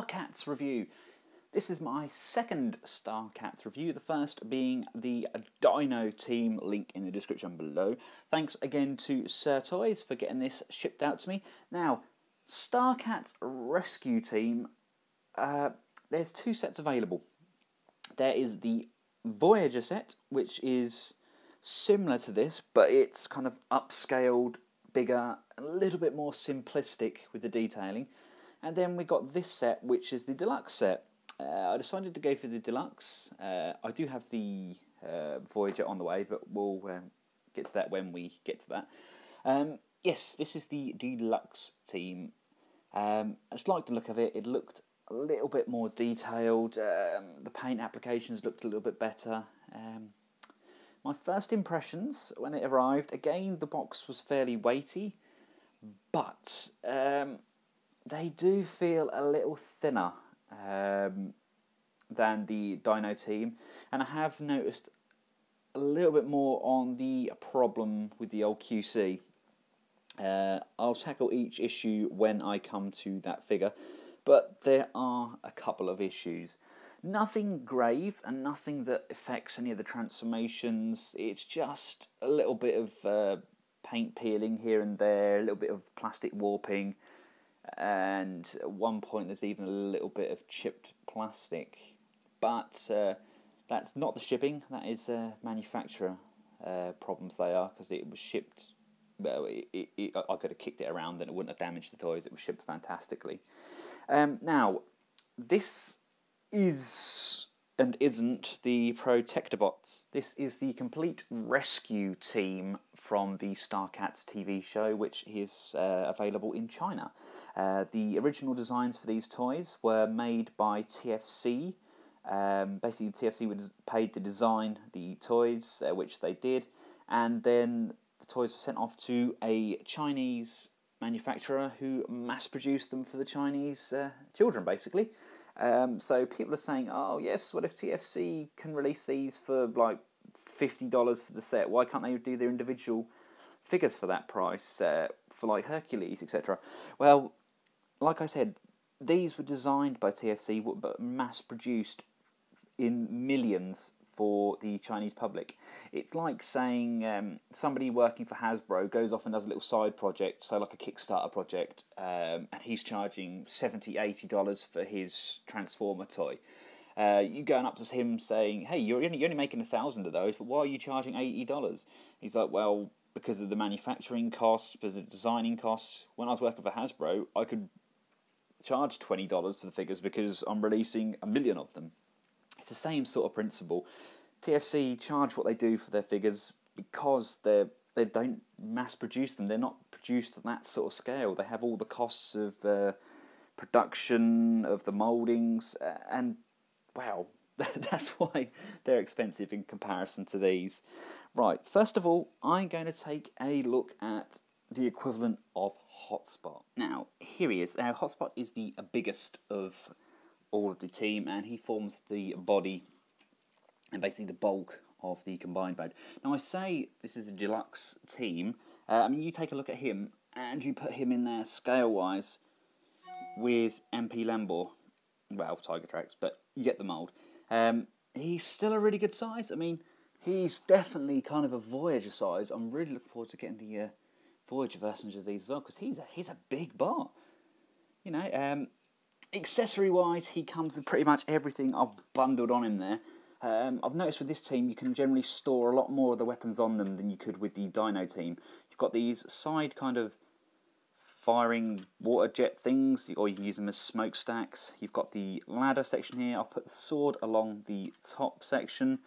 Cats review. This is my second Star Cats review, the first being the Dino Team, link in the description below. Thanks again to Sirtoys for getting this shipped out to me. Now, Star Cats Rescue Team, there's two sets available. There is the Voyager set, which is similar to this, but it's kind of upscaled, bigger, a little bit more simplistic with the detailing. And then we got this set, which is the Deluxe set. I decided to go for the Deluxe. I do have the Voyager on the way, but we'll get to that when we get to that. Yes, this is the Deluxe team. I just like the look of it. It looked a little bit more detailed. The paint applications looked a little bit better. My first impressions when it arrived, again, the box was fairly weighty, but they do feel a little thinner than the Dino Team, and I have noticed a little bit more on the problem with the old QC. I'll tackle each issue when I come to that figure, but there are a couple of issues. Nothing grave and nothing that affects any of the transformations. It's just a little bit of paint peeling here and there, a little bit of plastic warping, and at one point there's even a little bit of chipped plastic. But that's not the shipping, that is manufacturer problems they are, because it was shipped, well, I could have kicked it around and it wouldn't have damaged the toys. It was shipped fantastically. Now, this is and isn't the Protectobots. This is the complete rescue team from the Star Cats TV show, which is available in China. The original designs for these toys were made by TFC. Basically, TFC was paid to design the toys, which they did, and then the toys were sent off to a Chinese manufacturer who mass-produced them for the Chinese children, basically. So people are saying, oh yes, what if TFC can release these for like $50 for the set? Why can't they do their individual figures for that price, for like Hercules, etc.? Well, like I said, these were designed by TFC but mass-produced in millions for the Chinese public. It's like saying somebody working for Hasbro goes off and does a little side project, so like a Kickstarter project, and he's charging $70, $80 for his Transformer toy. You going up to him saying, hey, you're only making 1,000 of those, but why are you charging $80? He's like, well, because of the manufacturing costs, because of the designing costs. When I was working for Hasbro, I could charge $20 for the figures because I'm releasing 1 million of them. It's the same sort of principle. TFC charge what they do for their figures because they don't mass produce them. They're not produced at that sort of scale. They have all the costs of production, of the mouldings, and wow, that's why they're expensive in comparison to these. Right, first of all, I'm going to take a look at the equivalent of Hotspot. Now, here he is. Now, Hotspot is the biggest of all of the team, and he forms the body and basically the bulk of the combined mode. Now, I say this is a Deluxe team. I mean, you take a look at him, and you put him in there scale-wise with MP Lembor. Well, Tiger Tracks, but you get the mould. He's still a really good size. I mean, he's definitely kind of a Voyager size. I'm really looking forward to getting the Voyager versions of these as well, because he's a big bar. You know, accessory-wise, he comes with pretty much everything I've bundled on him there. I've noticed with this team, you can generally store a lot more of the weapons on them than you could with the Dino team. You've got these side kind of firing water jet things, or you can use them as smokestacks. You've got the ladder section here. I've put the sword along the top section.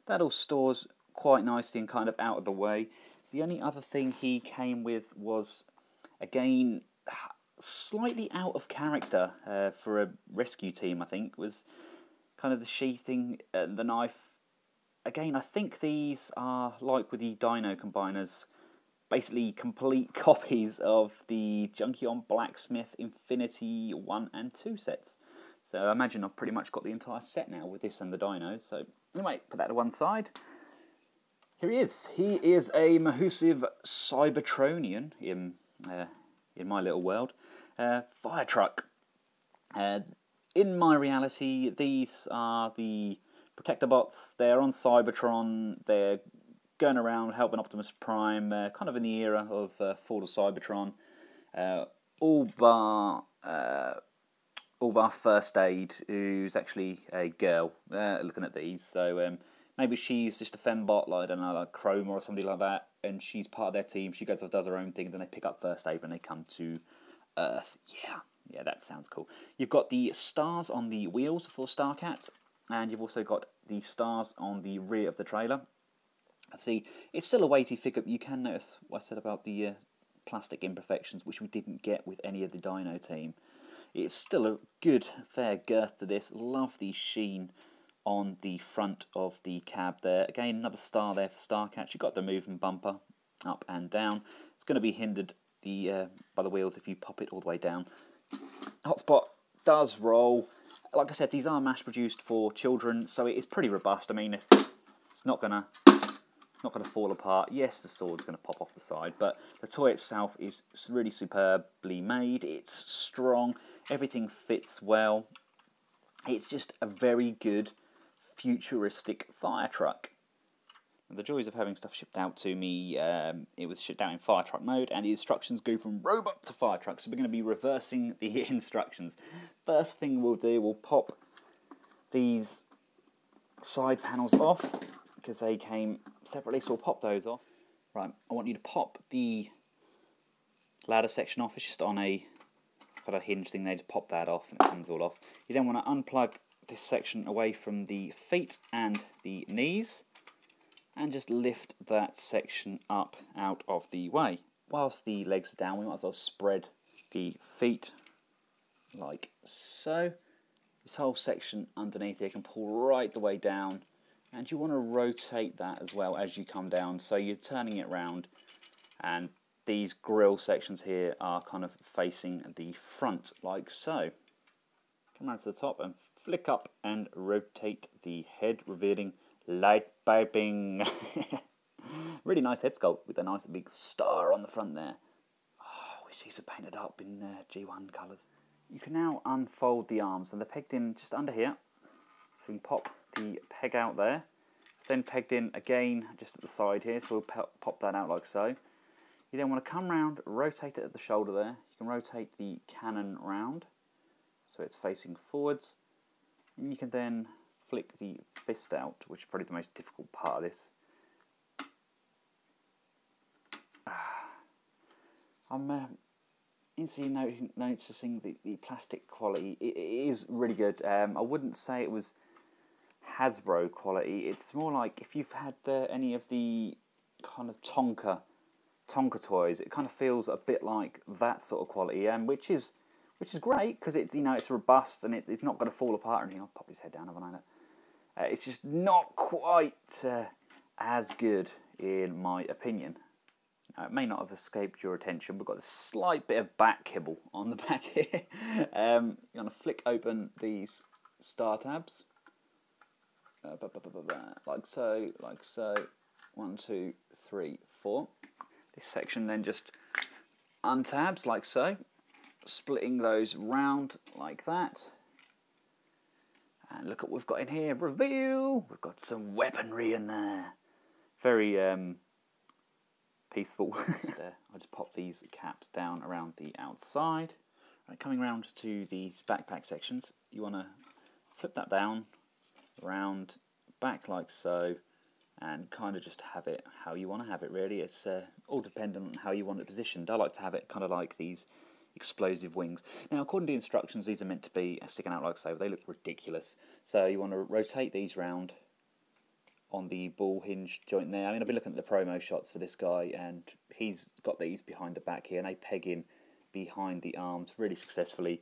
That all stores quite nicely and kind of out of the way. The only other thing he came with was, again, slightly out of character for a rescue team, I think, was kind of the sheathing, the knife. Again, I think these are, like with the Dino combiners, basically complete copies of the Junkion Blacksmith Infinity 1 and 2 sets. So I imagine I've pretty much got the entire set now with this and the Dinos. So anyway, put that to one side. Here he is. He is a Mahusive Cybertronian in my little world. Fire truck. in my reality, these are the Protector bots. They're on Cybertron. They're going around helping Optimus Prime, kind of in the era of Fall of Cybertron. All bar First Aid, who's actually a girl. Looking at these, so maybe she's just a fembot, like I don't know, like Chrome or somebody like that, and she's part of their team. She goes off, does her own thing, then they pick up First Aid when they come to Earth. Yeah, that sounds cool. You've got the stars on the wheels for Starcat, and you've also got the stars on the rear of the trailer. See, it's still a weighty figure, but you can notice what I said about the plastic imperfections, which we didn't get with any of the Dino team. It's still a good, fair girth to this. Love the sheen on the front of the cab there. Again, another star there for Starcat. You've got the moving bumper up and down. It's going to be hindered by the wheels if you pop it all the way down. Hotspot does roll. Like I said, these are mass-produced for children, so it is pretty robust. I mean, it's not gonna fall apart. Yes, the sword's going to pop off the side, but the toy itself is really superbly made. It's strong. Everything fits well. It's just a very good futuristic fire truck. The joys of having stuff shipped out to me, it was shipped out in fire truck mode, and the instructions go from robot to fire truck, so we're going to be reversing the instructions. First thing we'll do, we'll pop these side panels off, because they came separately, so we'll pop those off. Right, I want you to pop the ladder section off. It's just on a kind of hinge thing there, just pop that off and it comes all off. You then want to unplug this section away from the feet and the knees, and just lift that section up out of the way. Whilst the legs are down, we might as well spread the feet like so. This whole section underneath here can pull right the way down, and you want to rotate that as well as you come down, so you're turning it round, and these grille sections here are kind of facing the front like so. Come round to the top and flick up and rotate the head, revealing light piping. Really nice head sculpt with a nice big star on the front there. Oh, I wish these are painted up in G1 colours. You can now unfold the arms, and they're pegged in just under here. So you can pop the peg out there, then pegged in again just at the side here, so we'll pop that out like so. You then want to come round, rotate it at the shoulder there. You can rotate the cannon round so it's facing forwards, and you can then flick the fist out, which is probably the most difficult part of this. I'm instantly noticing the plastic quality. It is really good. I wouldn't say it was Hasbro quality. It's more like if you've had any of the kind of Tonka toys, it kind of feels a bit like that sort of quality, which is great because it's it's robust and it's not going to fall apart or anything. I'll pop his head down, haven't I? It's just not quite as good in my opinion. Now, it may not have escaped your attention. We've got a slight bit of back kibble on the back here. You're going to flick open these star tabs. Like so, like so. 1, 2, 3, 4. This section then just untabs like so, splitting those round like that. And look at what we've got in here. Reveal! We've got some weaponry in there. Very peaceful. There. I'll just pop these caps down around the outside. Right, coming round to these backpack sections, you want to flip that down, round, back like so, and kind of just have it how you want to have it really. It's all dependent on how you want it positioned. I like to have it kind of like these explosive wings. Now, according to the instructions, these are meant to be sticking out like so. They look ridiculous. So you want to rotate these round on the ball hinge joint there. I mean, I've been looking at the promo shots for this guy, and he's got these behind the back here, and they peg in behind the arms really successfully,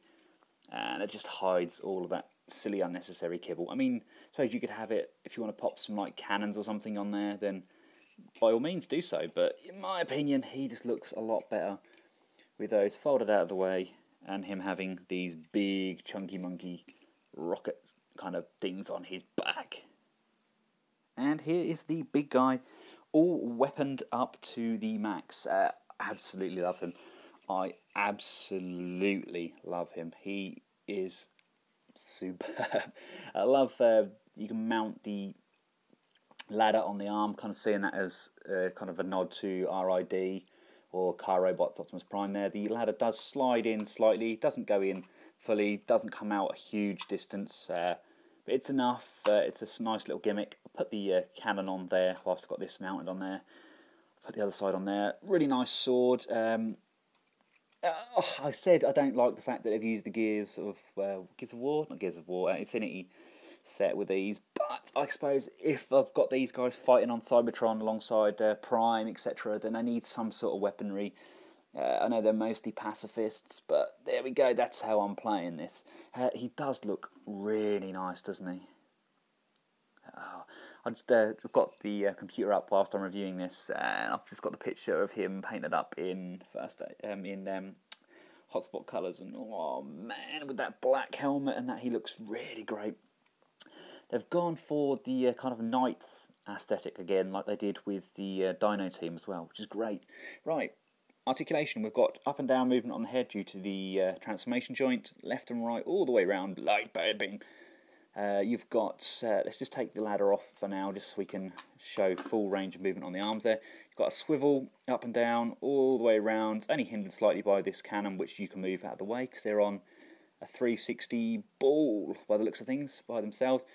and it just hides all of that silly unnecessary kibble. I mean, I suppose you could have it if you want to pop some like cannons or something on there, then by all means do so, but in my opinion he just looks a lot better with those folded out of the way and him having these big chunky monkey rocket kind of things on his back. And here is the big guy, all weaponed up to the max. Absolutely love him. I absolutely love him. He is superb. I love you can mount the ladder on the arm, kind of seeing that as kind of a nod to RID or Car Robots Optimus Prime there. The ladder does slide in slightly, doesn't go in fully, doesn't come out a huge distance, but it's enough. It's a nice little gimmick. I'll put the cannon on there whilst I've got this mounted on there. Put the other side on there. Really nice sword. I said I don't like the fact that they've used the Gears of War, not Gears of War, Infinity set with these, but I suppose if I've got these guys fighting on Cybertron alongside Prime, etc., then I need some sort of weaponry. I know they're mostly pacifists, but there we go, that's how I'm playing this. He does look really nice, doesn't he? I've got the computer up whilst I'm reviewing this, and I've just got the picture of him painted up in hotspot colours, and oh man, with that black helmet and that, he looks really great. They've gone for the kind of Knights aesthetic again, like they did with the Dino team as well, which is great. Right, articulation, we've got up and down movement on the head due to the transformation joint, left and right, all the way around, light beam. You've got, let's just take the ladder off for now, just so we can show full range of movement on the arms there. You've got a swivel up and down, all the way around. It's only hindered slightly by this cannon, which you can move out of the way, because they're on a 360 ball, by the looks of things, by themselves.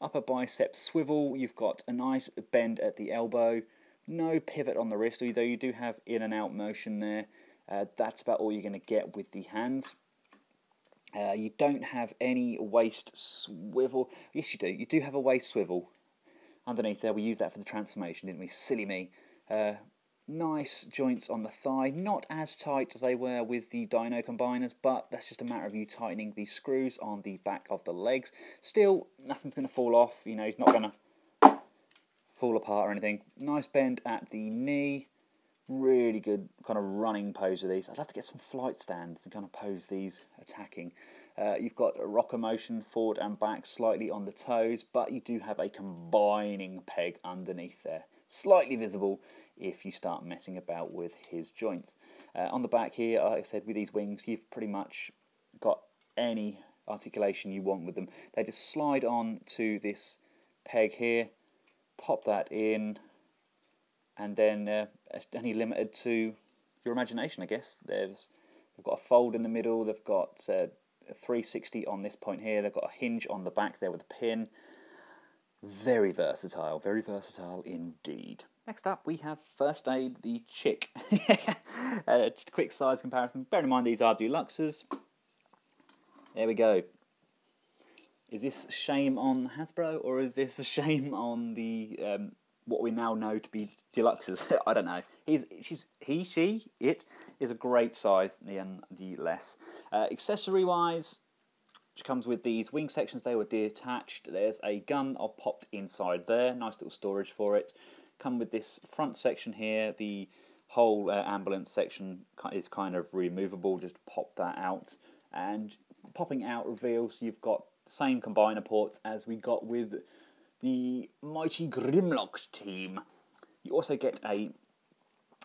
Upper bicep swivel, you've got a nice bend at the elbow, no pivot on the wrist, although you do have in and out motion there. That's about all you're going to get with the hands. You don't have any waist swivel. Yes, you do. You do have a waist swivel underneath there. We used that for the transformation, didn't we? Silly me. Nice joints on the thigh. Not as tight as they were with the Dino combiners, but that's just a matter of you tightening the screws on the back of the legs. Still, nothing's going to fall off. You know, he's not going to fall apart or anything. Nice bend at the knee. Really good kind of running pose with these. I'd love to get some flight stands and kind of pose these attacking. You've got a rocker motion forward and back slightly on the toes, but you do have a combining peg underneath there. Slightly visible if you start messing about with his joints. On the back here, like I said, with these wings, you've pretty much got any articulation you want with them. They just slide on to this peg here, pop that in, and then it's only limited to your imagination, I guess. They've got a fold in the middle, they've got a 360 on this point here, they've got a hinge on the back there with a pin. Very versatile indeed. Next up we have First Aid the Chick. Just a quick size comparison. Bear in mind these are Deluxes. There we go. Is this shame on Hasbro, or is this a shame on the what we now know to be Deluxes? I don't know. It is a great size nonetheless. Accessory wise, which comes with these wing sections, they were detached. There's a gun I've popped inside there, nice little storage for it. Come with this front section here, the whole ambulance section is kind of removable, just pop that out. And popping out reveals you've got the same combiner ports as we got with the mighty Grimlock team. You also get a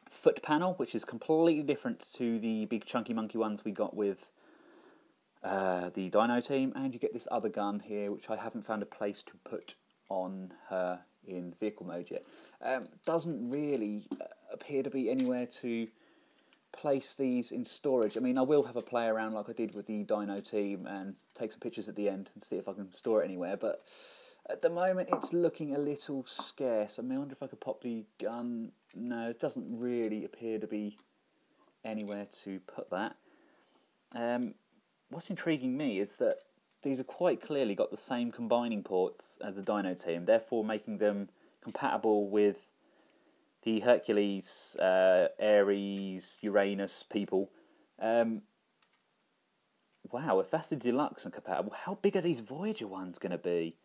foot panel, which is completely different to the big chunky monkey ones we got with the Dino team, and you get this other gun here, which I haven't found a place to put on her in vehicle mode yet. Doesn't really appear to be anywhere to place these in storage. I mean, I will have a play around like I did with the Dino team and take some pictures at the end and see if I can store it anywhere, but at the moment it's looking a little scarce. I mean, I wonder if I could pop the gun. No, it doesn't really appear to be anywhere to put that. What's intriguing me is that these have quite clearly got the same combining ports as the Dino team, therefore making them compatible with the Hercules, Ares, Uranus people. Wow, if that's the Deluxe and compatible, how big are these Voyager ones going to be?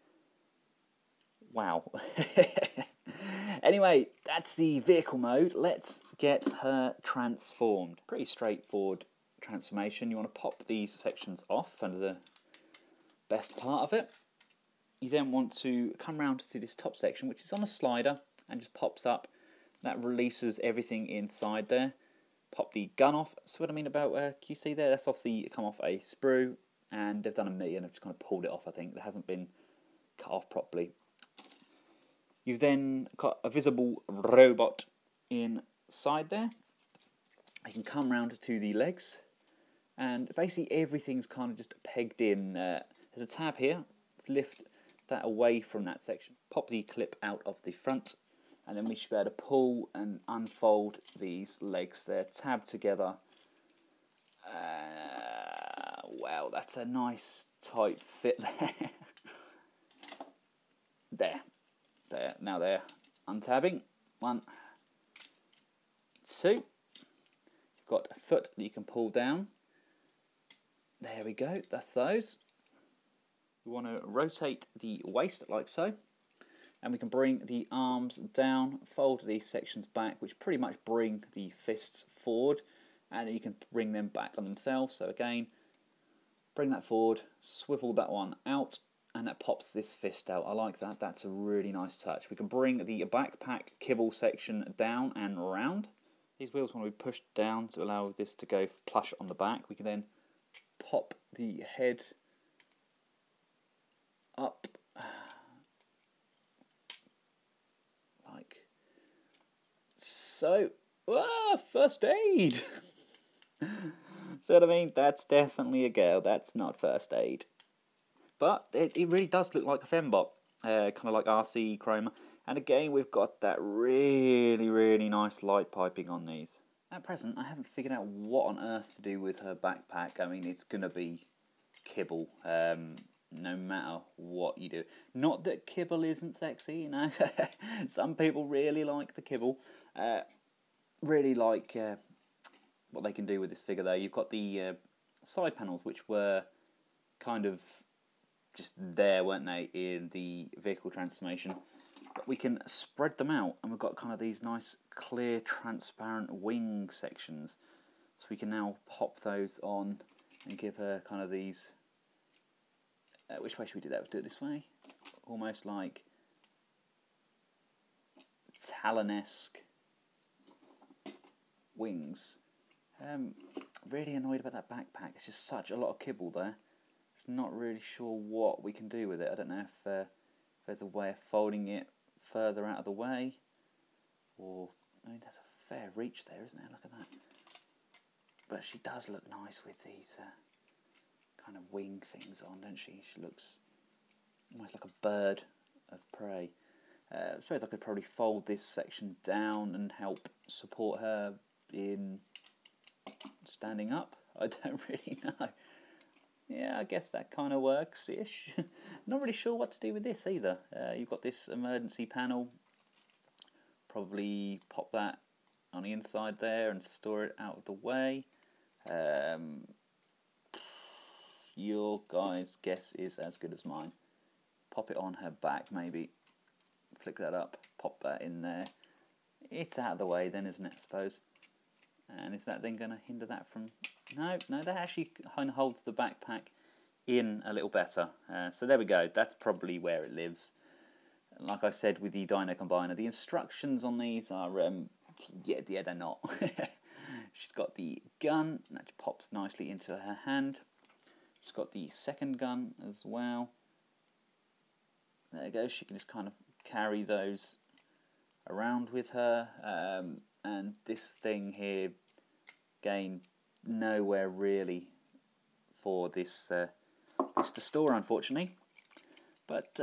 Wow. Anyway, that's the vehicle mode. Let's get her transformed. Pretty straightforward transformation. You want to pop these sections off under the best part of it. You then want to come round to this top section, which is on a slider and just pops up. That releases everything inside there. Pop the gun off. So what I mean about QC there, that's obviously come off a sprue. and they've done a million. I've just kind of pulled it off. I think it hasn't been cut off properly. You've then got a visible robot inside there. You can come round to the legs, and basically everything's kind of just pegged in. There's a tab here. Let's lift that away from that section. Pop the clip out of the front, and then we should be able to pull and unfold these legs. They're tabbed together. Wow, that's a nice tight fit there. There. Now they're untabbing. 1, 2. You've got a foot that you can pull down. There we go. That's those. We want to rotate the waist like so, and we can bring the arms down, fold these sections back, which pretty much bring the fists forward, and you can bring them back on themselves. So again, bring that forward, swivel that one out, and that pops this fist out. I like that. That's a really nice touch. We can bring the backpack kibble section down and round. These wheels want to be pushed down to allow this to go plush on the back. We can then pop the head up like so. Ah, first aid. So what I mean, that's definitely a girl. That's not first aid. But it really does look like a fembot, kind of like RC chroma. And again, we've got that really, really nice light piping on these. At present, I haven't figured out what on earth to do with her backpack. I mean, it's going to be kibble, no matter what you do. Not that kibble isn't sexy, you know. Some people really like the kibble. Really like what they can do with this figure, though. You've got the side panels, which were kind of just there, weren't they, in the vehicle transformation. But we can spread them out, and we've got kind of these nice, clear, transparent wing sections. So we can now pop those on and give her kind of these... which way should we do that? We'll do it this way. Almost like Talon-esque wings. Really annoyed about that backpack. It's just such a lot of kibble there. Not really sure what we can do with it. I don't know if there's a way of folding it further out of the way, or I mean, there's a fair reach there, isn't there? Look at that. But she does look nice with these kind of wing things on, doesn't she? She looks almost like a bird of prey. I suppose I could probably fold this section down and help support her in standing up. I don't really know. Yeah, I guess that kind of works-ish. Not really sure what to do with this either. You've got this emergency panel. Probably pop that on the inside there and store it out of the way. Your guys' guess is as good as mine. Pop it on her back, maybe. Flick that up. Pop that in there. It's out of the way then, isn't it, I suppose? And is that then going to hinder that from... No, that actually kind of holds the backpack in a little better. So there we go. That's probably where it lives. Like I said with the Dyno Combiner, the instructions on these are, yeah, they're not. She's got the gun, that pops nicely into her hand. She's got the second gun as well. There you go. She can just kind of carry those around with her. And this thing here, again, nowhere really for this to store, unfortunately. But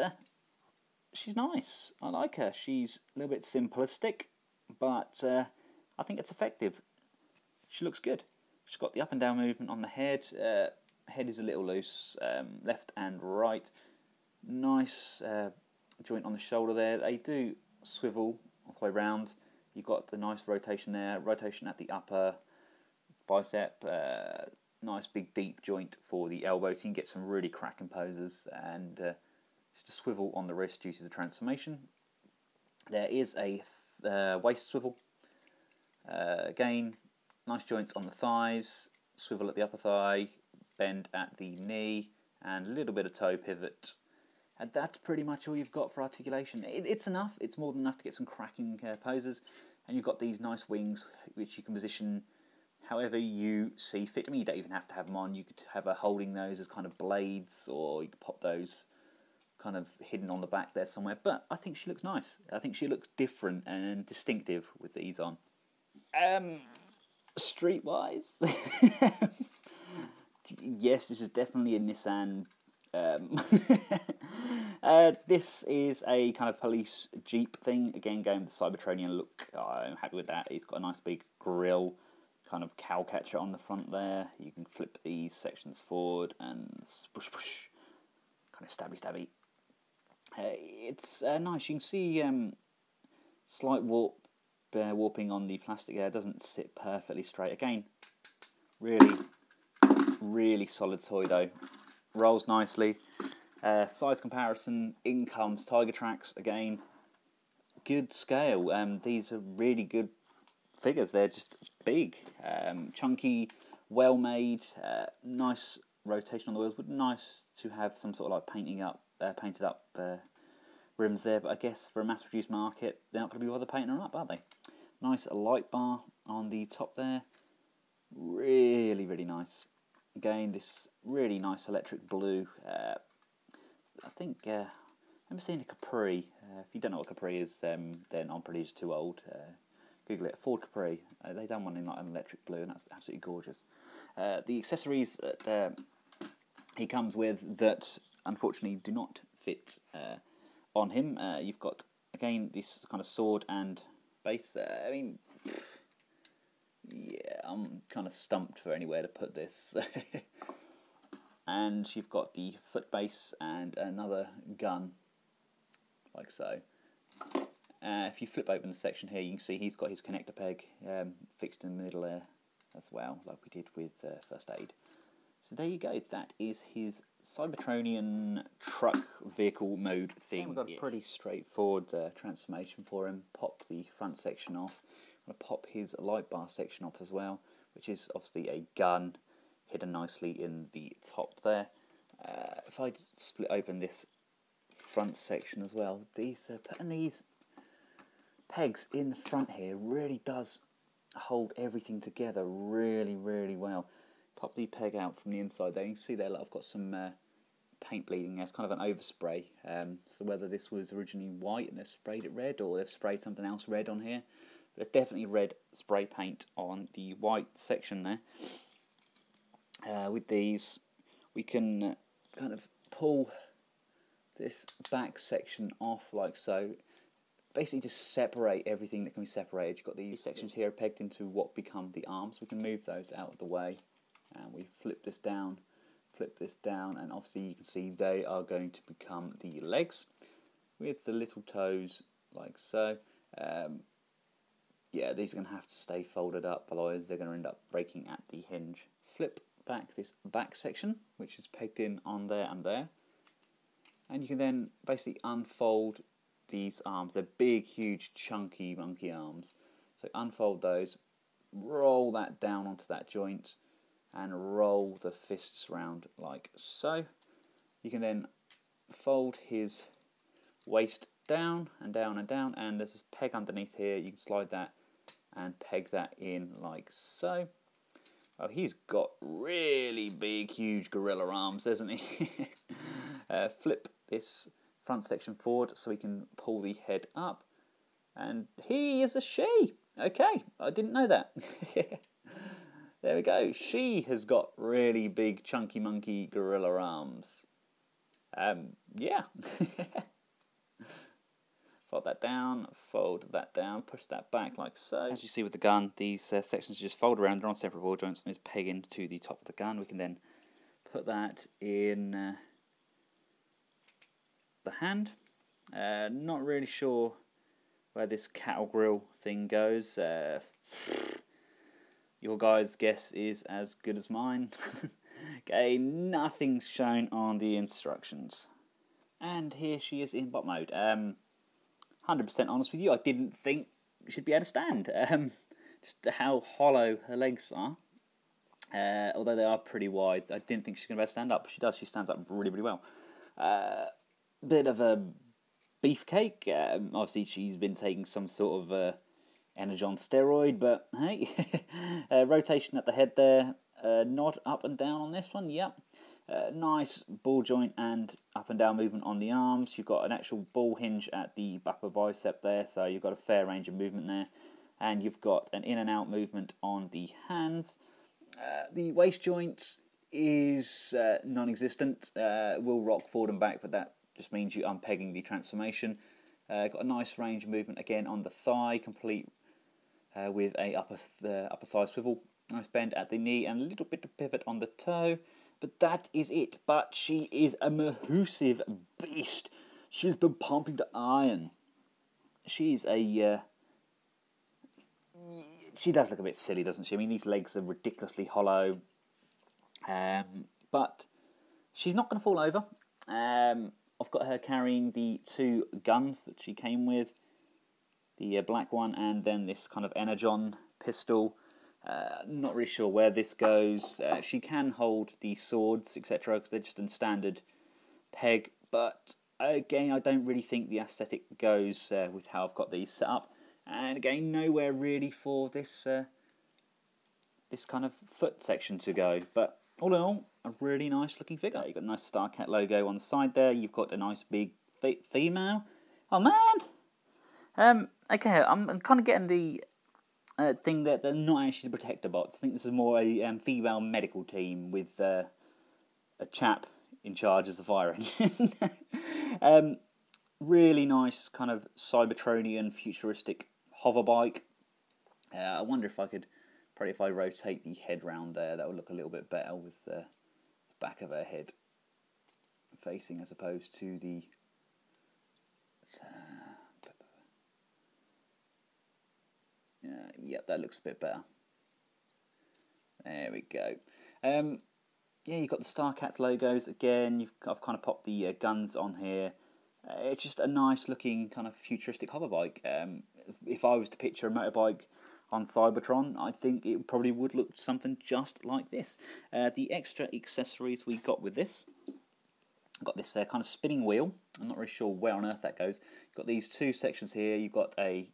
she's nice. I like her. She's a little bit simplistic, but I think it's effective. She looks good. She's got the up and down movement on the head. Head is a little loose, left and right. Nice joint on the shoulder there. They do swivel all the way round. You've got the nice rotation there, rotation at the upper bicep, nice big deep joint for the elbow, so you can get some really cracking poses, and just a swivel on the wrist due to the transformation. There is a waist swivel. Again, nice joints on the thighs, swivel at the upper thigh, bend at the knee, and a little bit of toe pivot. And that's pretty much all you've got for articulation. It's enough. It's more than enough to get some cracking poses. And you've got these nice wings, which you can position however you see fit. I mean, you don't even have to have them on. You could have her holding those as kind of blades, or you could pop those kind of hidden on the back there somewhere. But I think she looks nice. I think she looks different and distinctive with these on. Streetwise, yes, this is definitely a Nissan. This is a kind of police Jeep thing. Again, going with the Cybertronian look. I'm happy with that. It's got a nice big grille, kind of cow catcher on the front there. You can flip these sections forward and push, kind of stabby. It's nice. You can see slight warping on the plastic there. It doesn't sit perfectly straight. Again, really solid toy though. Rolls nicely. Size comparison, in comes Tiger Tracks. Again, good scale. These are really good figures. They're just big, chunky, well made. Nice rotation on the wheels. Would nice to have some sort of like painted up rims there. But I guess for a mass-produced market, they're not going to be bothered painting them up, are they? Nice light bar on the top there. Really nice. Again, this really nice electric blue. I think I remember seeing a Capri. If you don't know what Capri is, then I'm probably just too old. Google it. Ford Capri. They done one in like an electric blue, and that's absolutely gorgeous. The accessories that he comes with that unfortunately do not fit on him. You've got again this kind of sword and base. I mean, yeah, I'm kind of stumped for anywhere to put this. And you've got the foot base and another gun, like so. If you flip open the section here, you can see he's got his connector peg fixed in the middle there as well, like we did with First Aid. So there you go, that is his Cybertronian truck vehicle mode thing. We've got a pretty straightforward transformation for him. Pop the front section off. I'm going to pop his light bar section off as well, which is obviously a gun hidden nicely in the top there. If I split open this front section as well, putting these pegs in the front here really does hold everything together really well. Pop the peg out from the inside there. You can see there, look, I've got some paint bleeding there. It's kind of an overspray. So whether this was originally white and they've sprayed it red, or they've sprayed something else red on here. But there's definitely red spray paint on the white section there. With these, we can kind of pull this back section off like so. Basically just separate everything that can be separated. You've got these sections here pegged into what become the arms. We can move those out of the way. And we flip this down, and obviously you can see they are going to become the legs with the little toes like so. Yeah, these are going to have to stay folded up, otherwise they're going to end up breaking at the hinge. Flip back this back section, which is pegged in on there and there. And you can then basically unfold these arms. They're big, huge, chunky, monkey arms. So unfold those, roll that down onto that joint, and roll the fists round like so. You can then fold his waist down and down and down, and there's this peg underneath here. You can slide that and peg that in like so. Oh, he's got really big, huge gorilla arms, doesn't he? Flip this front section forward so we can pull the head up, and he is a she. Okay, I didn't know that. There we go. She has got really big, chunky, monkey gorilla arms. Yeah. Fold that down, push that back like so. As you see with the gun, these sections just fold around, they're on separate ball joints, and it's peg into the top of the gun. We can then put that in the hand. Not really sure where this cattle grill thing goes. Your guys' guess is as good as mine. Okay, nothing's shown on the instructions. And here she is in bot mode. 100% honest with you, I didn't think she'd be able to stand. Just how hollow her legs are. Although they are pretty wide, I didn't think she's going to be able to stand up. But she does, she stands up really well. Bit of a beefcake. Obviously, she's been taking some sort of Energon steroid, but hey, rotation at the head there, nod up and down on this one, yep. Nice ball joint and up and down movement on the arms. You've got an actual ball hinge at the upper bicep there, so you've got a fair range of movement there. And you've got an in and out movement on the hands. The waist joint is non-existent. Will rock forward and back, but that just means you're unpegging the transformation. Got a nice range of movement again on the thigh, complete with a upper thigh swivel. Nice bend at the knee and a little bit of pivot on the toe. But that is it. But she is a massive beast. She's been pumping the iron. She's a... she does look a bit silly, doesn't she? I mean, these legs are ridiculously hollow. But she's not going to fall over. I've got her carrying the 2 guns that she came with. The black one and then this kind of Energon pistol. Not really sure where this goes. She can hold the swords, etc., because they're just in standard peg. But again, I don't really think the aesthetic goes with how I've got these set up. And again, nowhere really for this this kind of foot section to go. But all in all, a really nice looking figure. You've got a nice Starcat logo on the side there. You've got a nice big female. Oh man! Okay, I'm kind of getting the thing that they're not actually the protector bots. I think this is more a female medical team with a chap in charge as the fire engine. Really nice kind of Cybertronian futuristic hover bike. I wonder if I could, probably if I rotate the head round there, that would look a little bit better with the back of her head facing as opposed to the... yep, that looks a bit better. There we go. Yeah, you've got the Starcats logos again. I've kind of popped the guns on here. It's just a nice looking kind of futuristic hover bike. If I was to picture a motorbike on Cybertron, I think it probably would look something just like this. The extra accessories we got with this, I've got this kind of spinning wheel. I'm not really sure where on earth that goes. You've got these 2 sections here. You've got a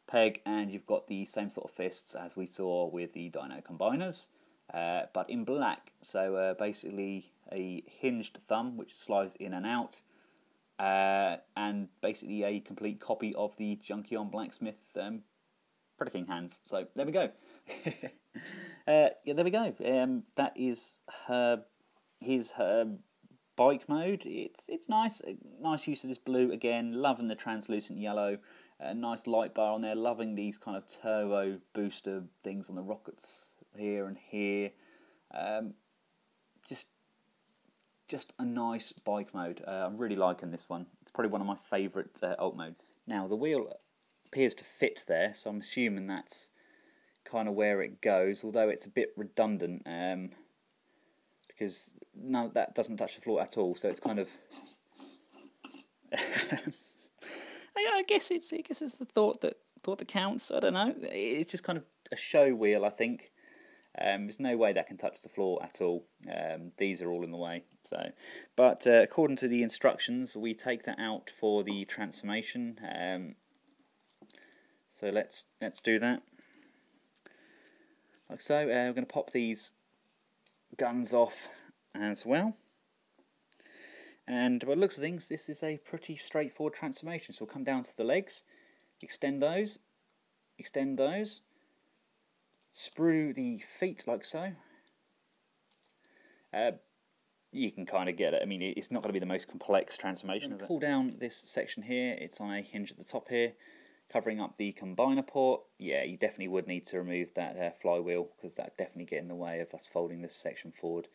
peg and you've got the same sort of fists as we saw with the Dyno Combiners, but in black. So basically a hinged thumb which slides in and out, and basically a complete copy of the Junkion Blacksmith Predator King hands. So there we go. Yeah, there we go. That is her bike mode. It's nice. Nice use of this blue again. Loving the translucent yellow. A nice light bar on there. Loving these kind of turbo booster things on the rockets here and here. Just a nice bike mode. I'm really liking this one. It's probably one of my favourite alt modes. Now the wheel appears to fit there, so I'm assuming that's kind of where it goes. Although it's a bit redundant, because no, that doesn't touch the floor at all. So it's kind of. I guess it's the thought that counts. I don't know. It's just kind of a show wheel, I think. There's no way that can touch the floor at all. These are all in the way. So, but according to the instructions, we take that out for the transformation. So let's do that. Like so. We're going to pop these guns off as well. And by the looks of things, this is a pretty straightforward transformation. So we'll come down to the legs, extend those, sprue the feet like so. You can kind of get it. I mean, it's not going to be the most complex transformation, is it? Pull down this section here. It's on a hinge at the top here, covering up the combiner port. Yeah, you definitely would need to remove that flywheel, because that definitely get in the way of us folding this section forward.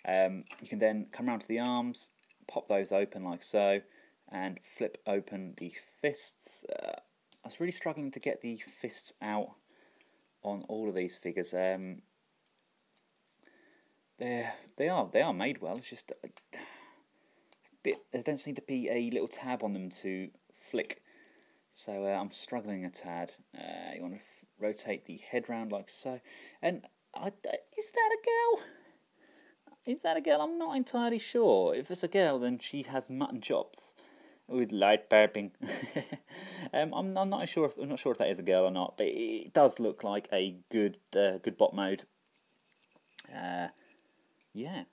You can then come around to the arms, pop those open like so, and flip open the fists. I was really struggling to get the fists out on all of these figures. They are made well. It's just a bit. There don't seem to be a little tab on them to flick, so I'm struggling a tad. You want to rotate the head round like so, and is that a girl? Is that a girl? I'm not entirely sure. If it's a girl, then she has mutton chops. with light piping. I'm not sure if that is a girl or not, but it does look like a good bot mode. Yeah,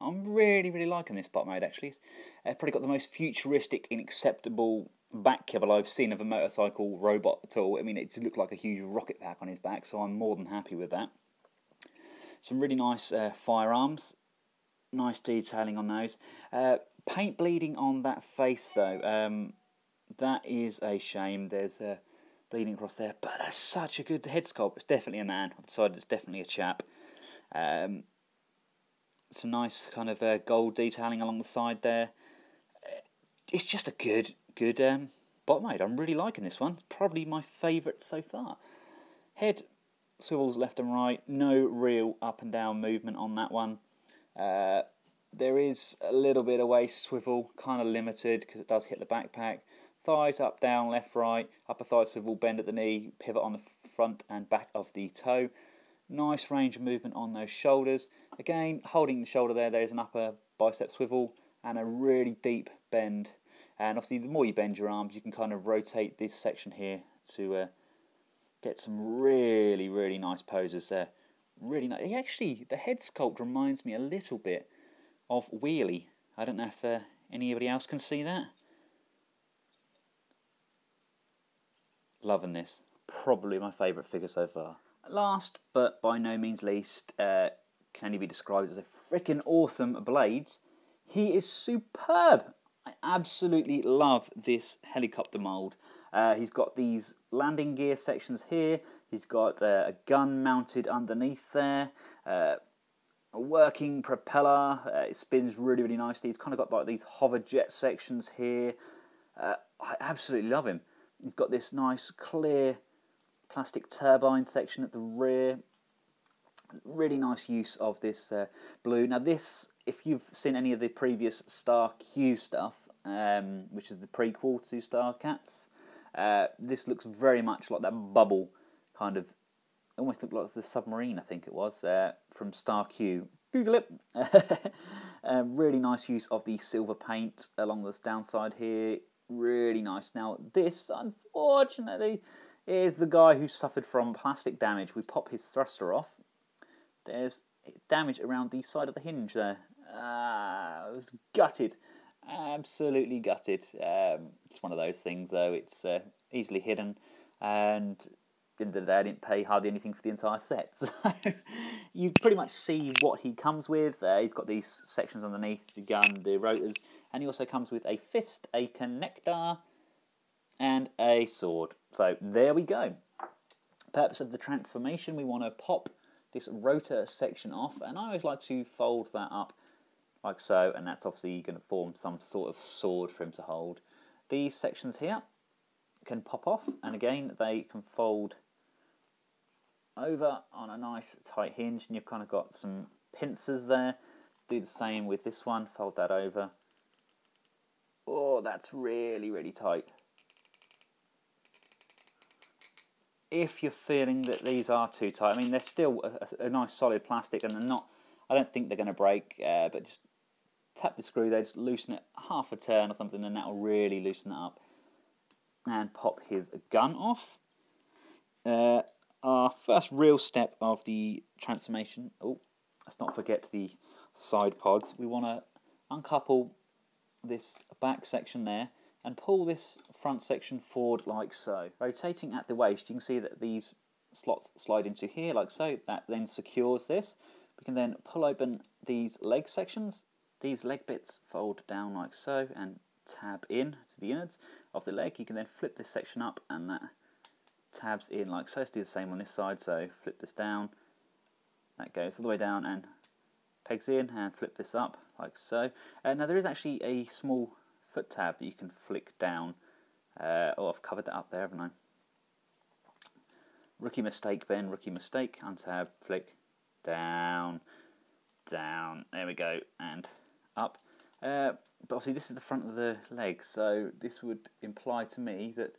I'm really liking this bot mode actually. It's probably got the most futuristic and acceptable back kibble I've seen of a motorcycle robot at all. I mean, it just looked like a huge rocket pack on his back, so I'm more than happy with that. Some really nice firearms, nice detailing on those. Paint bleeding on that face though, that is a shame. There's bleeding across there, but that's such a good head sculpt. It's definitely a man. I've decided it's definitely a chap. Some nice kind of gold detailing along the side there. It's just a good bot mode. I'm really liking this one. It's probably my favourite so far. Head swivels left and right. No real up and down movement on that one. There is a little bit of waist swivel, kind of limited because it does hit the backpack. Thighs up, down, left, right. Upper thigh swivel, bend at the knee, pivot on the front and back of the toe. Nice range of movement on those shoulders. Again, holding the shoulder there's an upper bicep swivel and a really deep bend. And obviously, the more you bend your arms, you can kind of rotate this section here to get some really nice poses there. Really nice. Actually, the head sculpt reminds me a little bit of Wheelie. I don't know if anybody else can see that. Loving this. Probably my favourite figure so far. Last, but by no means least, can only be described as a freaking awesome Blades. He is superb. I absolutely love this helicopter mould. He's got these landing gear sections here. He's got a gun mounted underneath there. A working propeller. It spins really nicely. He's kind of got like these hover jet sections here. I absolutely love him. He's got this nice clear plastic turbine section at the rear. Really nice use of this blue. Now this, if you've seen any of the previous Star Q stuff, which is the prequel to Star Cats, this looks very much like that bubble kind of, almost looked like the submarine, I think it was, from Star Q. Google it. Really nice use of the silver paint along this downside here. Really nice. Now this, unfortunately, is the guy who suffered from plastic damage. We pop his thruster off. There's damage around the side of the hinge there. It was gutted. Absolutely gutted. It's one of those things though. It's easily hidden, and at the end of the day I didn't pay hardly anything for the entire set. So you pretty much see what he comes with. He's got these sections underneath, the gun, the rotors, and he also comes with a fist, a connector, and a sword. So there we go. Purpose of the transformation, we want to pop this rotor section off, and I always like to fold that up like so, and that's obviously going to form some sort of sword for him to hold. These sections here can pop off, and again they can fold over on a nice tight hinge, and you've kind of got some pincers there. Do the same with this one, fold that over. Oh, that's really tight. If you're feeling that these are too tight, I mean, they're still a nice solid plastic, and they're not, I don't think they're going to break, but just tap the screw there, just loosen it half a turn or something, and that will really loosen it up. And pop his gun off. Our first real step of the transformation, oh, let's not forget the side pods. We want to uncouple this back section there and pull this front section forward like so. Rotating at the waist, you can see that these slots slide into here like so. That then secures this. We can then pull open these leg sections. These leg bits fold down like so and tab in to the innards of the leg. You can then flip this section up and that tabs in like so. Let's do the same on this side. So flip this down. That goes all the way down and pegs in, and flip this up like so. Now there is actually a small foot tab that you can flick down. Oh, I've covered that up there, haven't I? Rookie mistake, Ben. Rookie mistake. Untab, flick, down, down. There we go, and up. But obviously this is the front of the leg, so this would imply to me that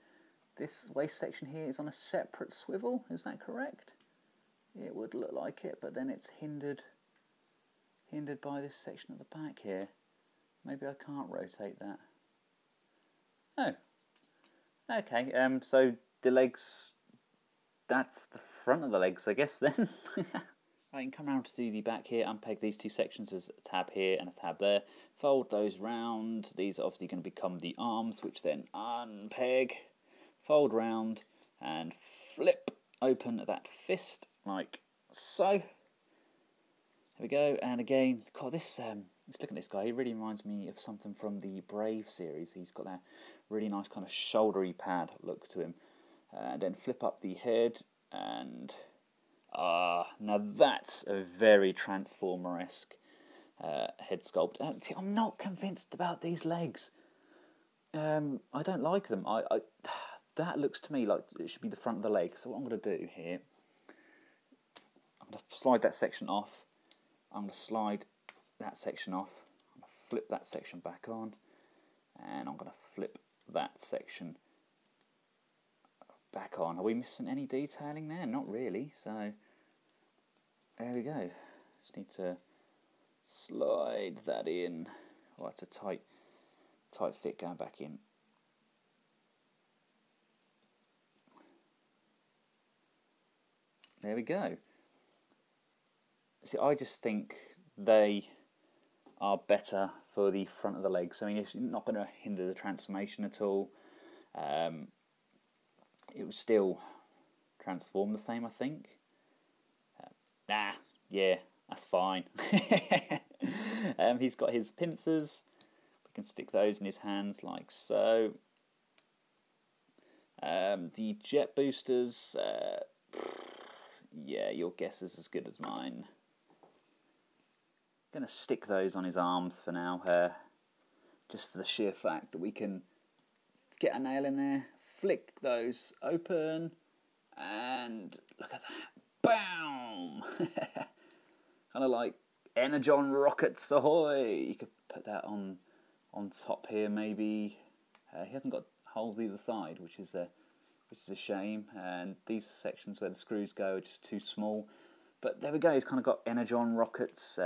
this waist section here is on a separate swivel. Is that correct? It would look like it, but then it's hindered by this section at the back here. Maybe I can't rotate that. Oh, okay. So the legs, that's the front of the legs, I guess, then. I can come around to the back here, unpeg these two sections. There's a tab here and a tab there. Fold those round. These are obviously going to become the arms, which then unpeg, fold round, and flip open that fist, like so. There we go. And again, God, this, let's look at this guy. He really reminds me of something from the Brave series. He's got that really nice kind of shouldery pad look to him. And then flip up the head and... now that's a very Transformer-esque head sculpt. I'm not convinced about these legs. I don't like them. That looks to me like it should be the front of the leg. So what I'm going to do here, I'm going to slide that section off. I'm going to slide that section off. I'm going to flip that section back on. And I'm going to flip that section back on. Are we missing any detailing there? Not really. So there we go. Just need to slide that in. Oh, that's a tight fit going back in. There we go. See, I just think they are better for the front of the legs. I mean, it's not going to hinder the transformation at all. It would still transform the same, I think. Yeah, that's fine. He's got his pincers. We can stick those in his hands like so. The jet boosters, yeah, your guess is as good as mine. I'm going to stick those on his arms for now, just for the sheer fact that we can get a nail in there, flick those open, and look at that. Bam! Kind of like Energon rockets ahoy! You could put that on top here, maybe. He hasn't got holes either side, which is a shame. And these sections where the screws go are just too small. But there we go. He's kind of got Energon rockets.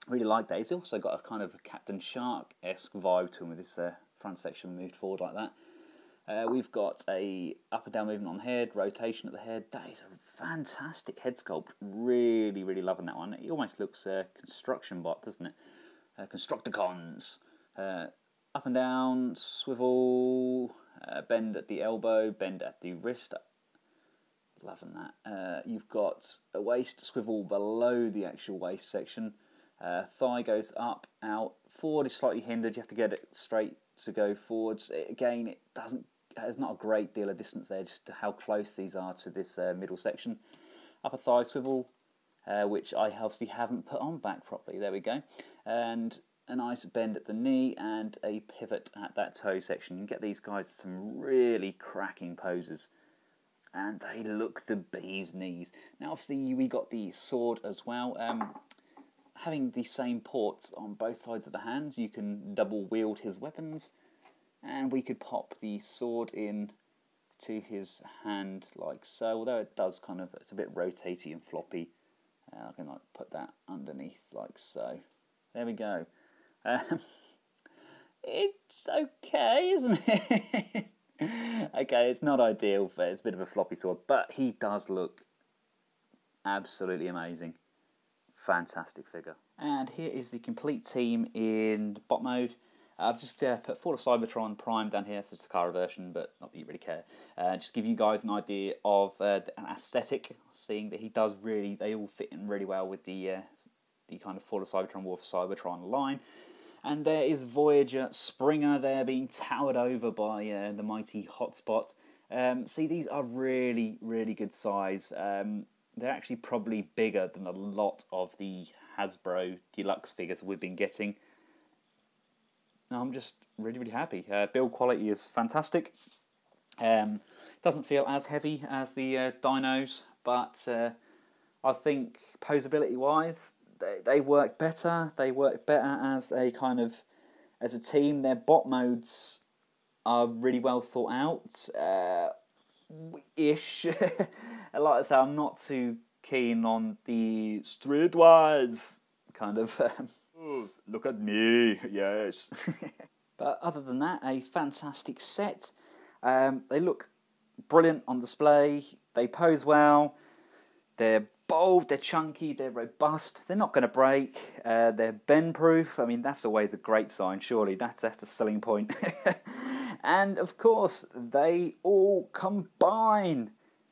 Really like that. He's also got a kind of a Captain Shark-esque vibe to him with this front section moved forward like that. We've got a up and down movement on the head, rotation at the head. That is a fantastic head sculpt. Really, really loving that one. It almost looks Construction Bot, doesn't it? Constructicons. Up and down, swivel, bend at the elbow, bend at the wrist. Loving that. You've got a waist swivel below the actual waist section. Thigh goes up, out. Forward is slightly hindered. You have to get it straight to go forwards. Again, there's not a great deal of distance there, just to how close these are to this middle section. Upper thigh swivel, which I obviously haven't put on back properly. There we go. And a nice bend at the knee and a pivot at that toe section. You can get these guys some really cracking poses. And they look the bee's knees. Now, obviously, we got the sword as well. Having the same ports on both sides of the hands, you can double wield his weapons, and we could pop the sword in to his hand like so. Although it does kind of, it's a bit rotatey and floppy. I can like put that underneath like so. There we go. It's okay, isn't it? Okay, it's not ideal, but it's a bit of a floppy sword, but he does look absolutely amazing. Fantastic figure. And here is the complete team in bot mode. I've just put Fall of Cybertron Prime down here, so it's the Kara version, but not that you really care. Just give you guys an idea of an aesthetic, seeing that he does really, they all fit in really well with the kind of Fall of Cybertron, War for Cybertron line. And there is Voyager Springer there being towered over by the mighty Hotspot. See, these are really, really good size. They're actually probably bigger than a lot of the Hasbro Deluxe figures we've been getting. I'm just really, really happy. Build quality is fantastic. Doesn't feel as heavy as the Dinos, but I think posability-wise, they work better. They work better as a kind of as a team. Their bot modes are really well thought out. Ish. Like I say, I'm not too keen on the streetwise kind of. Look at me, yes. But other than that, a fantastic set. They look brilliant on display. They pose well. They're bold, they're chunky, they're robust. They're not going to break. They're bend-proof. I mean, that's always a great sign, surely. That's a selling point. And, of course, they all combine.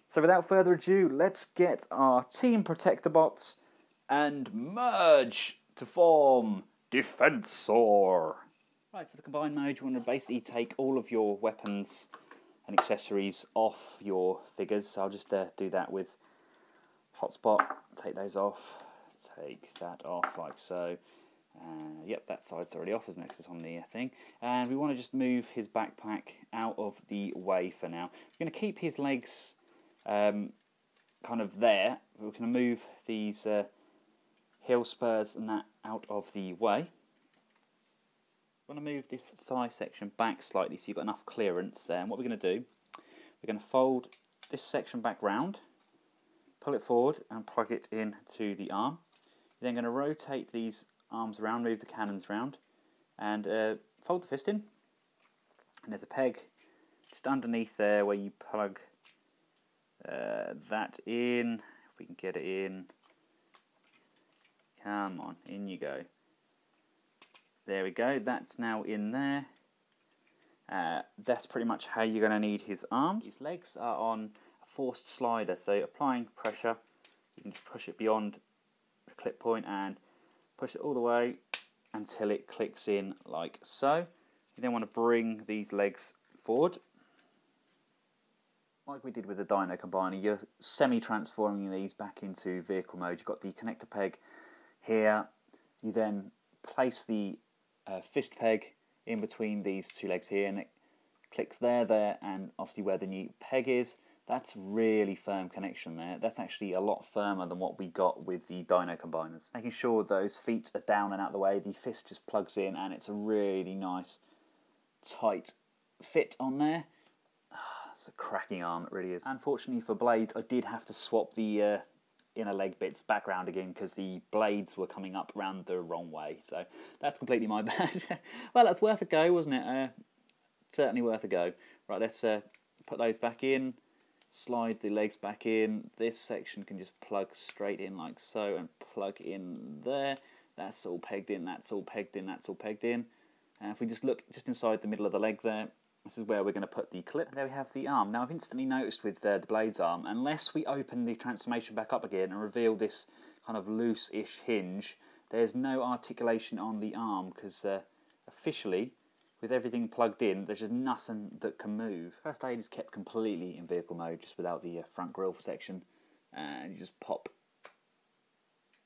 So without further ado, let's get our Team Protector bots and merge to form Defensor. Right, for the combined mode, you want to basically take all of your weapons and accessories off your figures. So I'll just do that with hotspot. Take those off. Take that off like so. Yep, that side's already off, isn't it? 'Cause it's on the thing. And we want to just move his backpack out of the way for now. We're going to keep his legs kind of there. We're going to move these heel spurs and that out of the way. We're going to move this thigh section back slightly so you've got enough clearance. And what we're going to do, we're going to fold this section back round, pull it forward and plug it into the arm. You're then going to rotate these arms around, move the cannons round, and fold the fist in. And there's a peg just underneath there where you plug that in. If we can get it in. Come on, in you go. There we go, that's now in there. That's pretty much how you're going to need his arms. His legs are on a forced slider, so applying pressure, you can just push it beyond the clip point and push it all the way until it clicks in like so. You then want to bring these legs forward. Like we did with the Dino Combiner, you're semi-transforming these back into vehicle mode. You've got the connector peg here. You then place the fist peg in between these two legs here, and it clicks there, and obviously where the new peg is. That's really firm connection there. That's actually a lot firmer than what we got with the Dino Combiners. Making sure those feet are down and out of the way, the fist just plugs in, and it's a really nice, tight fit on there. It's a cracking arm, it really is. Unfortunately for blades, I did have to swap the inner leg bits back round again because the blades were coming up round the wrong way. So that's completely my bad. Well, that's worth a go, wasn't it? Certainly worth a go. Right, let's put those back in. Slide the legs back in. This section can just plug straight in like so and plug in there. That's all pegged in, that's all pegged in, that's all pegged in. And if we just look just inside the middle of the leg there, this is where we're going to put the clip. There we have the arm. Now I've instantly noticed with the Blade's arm, unless we open the transformation back up again and reveal this kind of loose-ish hinge, there's no articulation on the arm because officially, with everything plugged in, there's just nothing that can move. First aid is kept completely in vehicle mode, just without the front grille section, and you just pop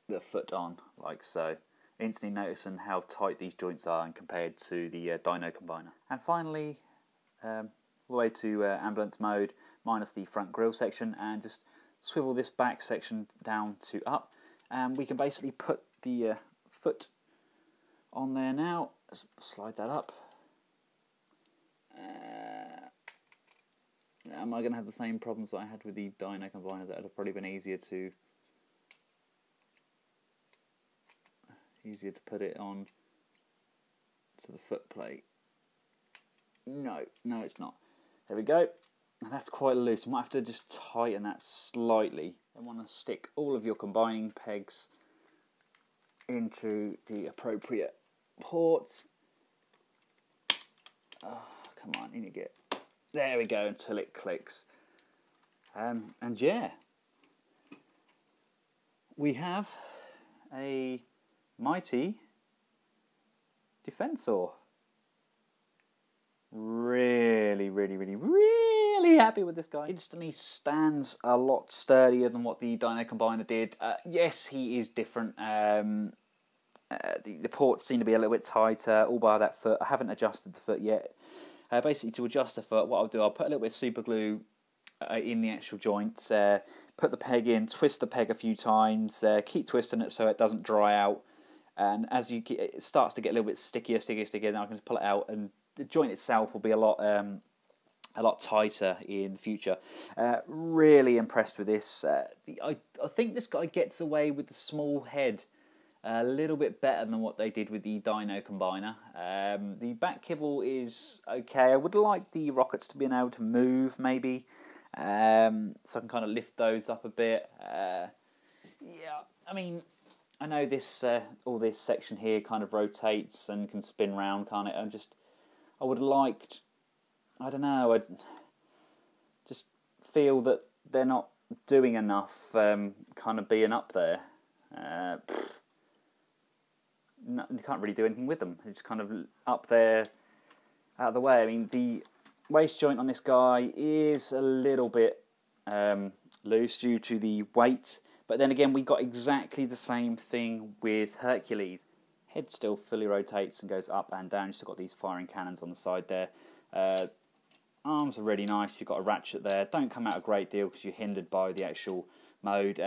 the foot on, like so. Instantly noticing how tight these joints are and compared to the Dino Combiner. And finally, all the way to ambulance mode, minus the front grille section, and just swivel this back section down to up. And we can basically put the foot on there now. Let's slide that up. Am I going to have the same problems that I had with the Dino Combiner? That would have probably been easier to put it on to the foot plate. No, it's not. There we go. That's quite loose. I might have to just tighten that slightly. I want to stick all of your combining pegs into the appropriate ports. Oh, come on, in you get. There we go, until it clicks. And yeah, we have a mighty Defensor. Really happy with this guy. Instantly stands a lot sturdier than what the Dino Combiner did. Yes, he is different. The ports seem to be a little bit tighter, all by that foot. I haven't adjusted the foot yet. Basically, to adjust the foot, what I'll do, I'll put a little bit of super glue in the actual joints, put the peg in, twist the peg a few times, keep twisting it so it doesn't dry out. And as it starts to get a little bit stickier, then I can just pull it out, and the joint itself will be a lot tighter in the future. Really impressed with this. I think this guy gets away with the small head a little bit better than what they did with the Dino Combiner. The back kibble is okay. I would like the rockets to be able to move, maybe, so I can kind of lift those up a bit. Yeah, I mean, I know this all this section here kind of rotates and can spin round, can't it? I would have liked, I don't know, I just feel that they're not doing enough, kind of being up there. No, you can't really do anything with them. It's kind of up there, out of the way. I mean, the waist joint on this guy is a little bit loose due to the weight. But then again, we got exactly the same thing with Hercules. Head still fully rotates and goes up and down. You've still got these firing cannons on the side there. Arms are really nice. You've got a ratchet there. Don't come out a great deal because you're hindered by the actual mode.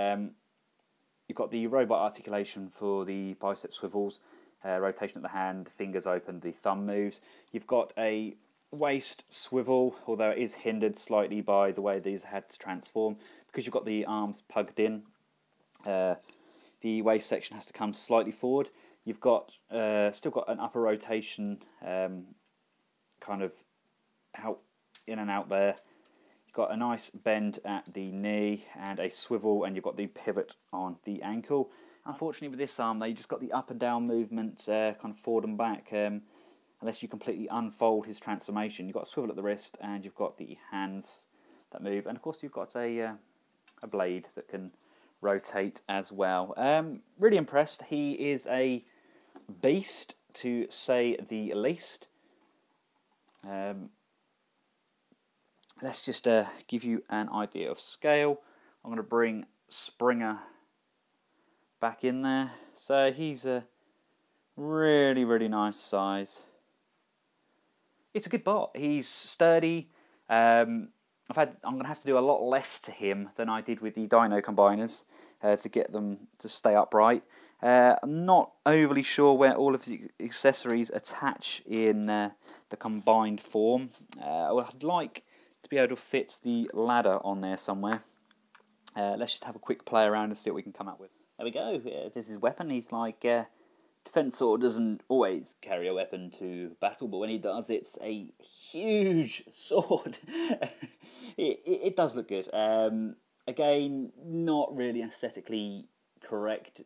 You've got the robot articulation for the bicep swivels, rotation of the hand, the fingers open, the thumb moves. You've got a waist swivel, although it is hindered slightly by the way these had to transform, because you've got the arms plugged in. The waist section has to come slightly forward. You've got still got an upper rotation, kind of out in and out there. Got a nice bend at the knee and a swivel, and you've got the pivot on the ankle. Unfortunately with this arm, they just got the up and down movement kind of forward and back, unless you completely unfold his transformation. You've got a swivel at the wrist, and you've got the hands that move, and of course you've got a blade that can rotate as well. Really impressed. He is a beast, to say the least. Let's just give you an idea of scale. I'm going to bring Springer back in there. So he's a really, really nice size. It's a good bot. He's sturdy. I'm going to have to do a lot less to him than I did with the Dino Combiners to get them to stay upright. I'm not overly sure where all of the accessories attach in the combined form. I'd like to be able to fit the ladder on there somewhere. Let's just have a quick play around and see what we can come up with. There we go. This is his weapon. He's like, Defensor doesn't always carry a weapon to battle, but when he does, it's a huge sword. it does look good. Again, not really aesthetically correct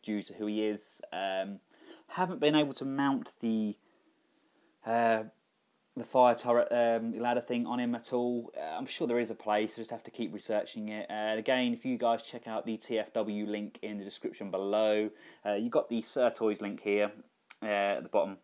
due to who he is. Haven't been able to mount the fire turret ladder thing on him at all. I'm sure there is a place, I just have to keep researching it. Again, if you guys check out the TFW link in the description below, you've got the Sirtoys link here at the bottom,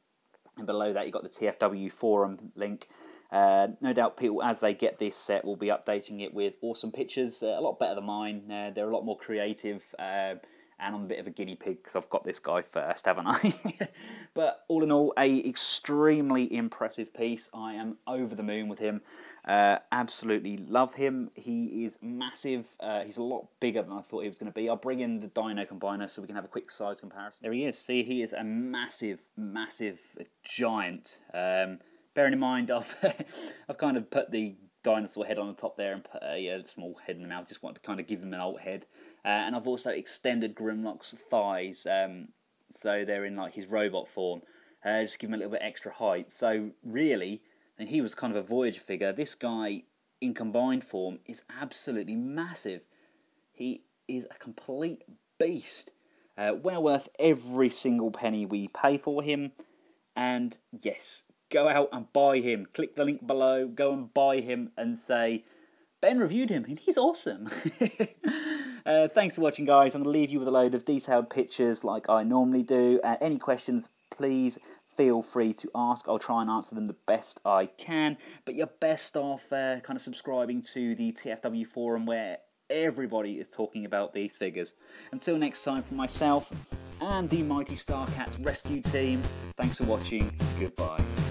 and below that you've got the TFW forum link. No doubt people, as they get this set, will be updating it with awesome pictures, a lot better than mine. They're a lot more creative, and I'm a bit of a guinea pig because I've got this guy first, haven't I? But all in all, a extremely impressive piece. I am over the moon with him. Absolutely love him. He is massive. He's a lot bigger than I thought he was going to be. I'll bring in the Dino Combiner so we can have a quick size comparison. There he is. See, he is a massive, massive giant. Bearing in mind, I've kind of put the dinosaur head on the top there and put a small head in the mouth. Just wanted to kind of give him an alt head. And I've also extended Grimlock's thighs, so they're in like his robot form. Just give him a little bit extra height. So really, and he was kind of a Voyager figure. This guy in combined form is absolutely massive. He is a complete beast. Well worth every single penny we pay for him. And yes, go out and buy him. Click the link below, go and buy him and say, Ben reviewed him and he's awesome. Thanks for watching, guys. I'm going to leave you with a load of detailed pictures like I normally do. Any questions, please feel free to ask. I'll try and answer them the best I can. But you're best off kind of subscribing to the TFW forum where everybody is talking about these figures. Until next time, from myself and the Mighty Star Cats rescue team, thanks for watching. Goodbye.